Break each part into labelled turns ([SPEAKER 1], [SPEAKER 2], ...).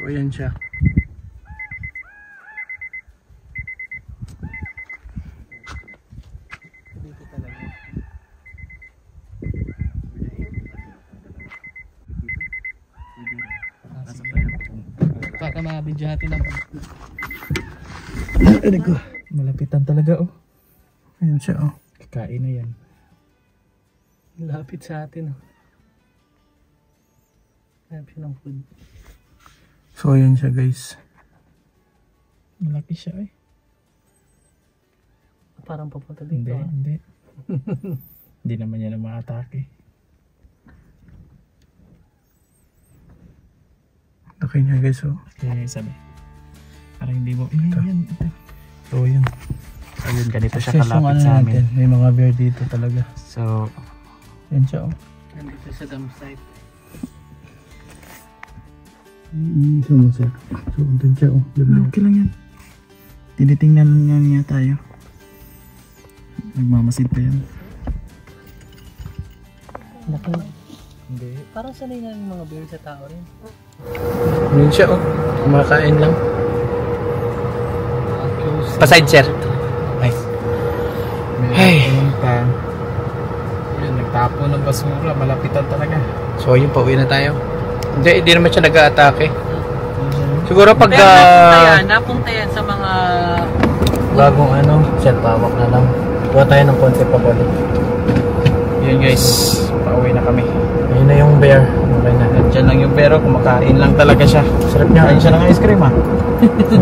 [SPEAKER 1] So ayan siya. Dito talaga. Baka mabidyo natin ang malapitan talaga oh. Ayan siya oh. Kakain na yan. Lapit sa atin oh. Hanap siya ng food. So ayan siya guys. Malaki siya eh. Parang papunta dito. Hindi. Hindi naman yan ang ma-atake. Okay niya guys oh. Okay sabi. Parang hindi mo. Ito. So yun. Ayun, ganito siya kalapit sa amin. May mga bear dito talaga. So, yan siya oh. Nandito sa dam site. Sumusok. So, andun siya oh. Okay lang yan. Tinitingnan nga niya tayo. Nagmamasid pa yan. Laki. Hindi. Parang sanay na yung mga bear sa tao rin. Yun siya oh. Kumakain lang. Pa-side sir. Nice. Hey. Yun, nagtapo ng basura. Malapitan talaga. So yun, pauwi na tayo. Hindi naman siya nag-a-atake. Siguro pag napunta yan sa mga bagong ano, shell pawak na lang. Kuha tayo ng concept pa balik. Yun guys, pauwi na kami. Ayun na yung bear. Okay na. Diyan lang yung bear, kumakain lang talaga siya. Sarap niya. Ayun siya ng ice cream ha.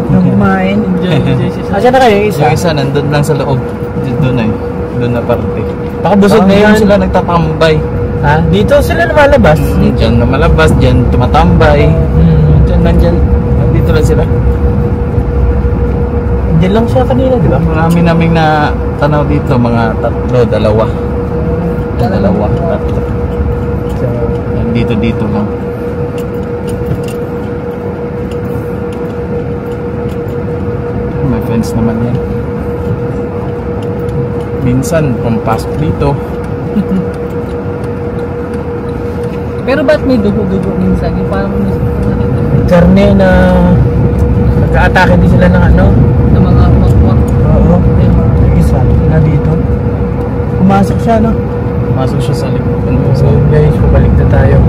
[SPEAKER 1] Nung kumain, enjoy siya. Asya na kayo yung isa? Yung isa nandun lang sa loob. Doon na eh. Doon na parte. Baka busog na yun sila nagtatambay. Ha? Dito sila lumalabas? Diyan lumalabas, diyan tumatambay. Diyan nandyan. Dito lang sila. Diyan lang siya kanina, di ba? Marami naming na tanaw dito, mga tatlo, dalawa. Tatlo. So, dito lang. May fence naman yan. Minsan, pumpasok dito. Pero ba't may dugo-dugo minsan? Yung parang karne na nag-a-atake din sila ng ano? Ng mga umak-umak. Oo. Yung isa na dito. Pumasok siya no? Pumasok siya sa likod. So guys, pabalik na tayo.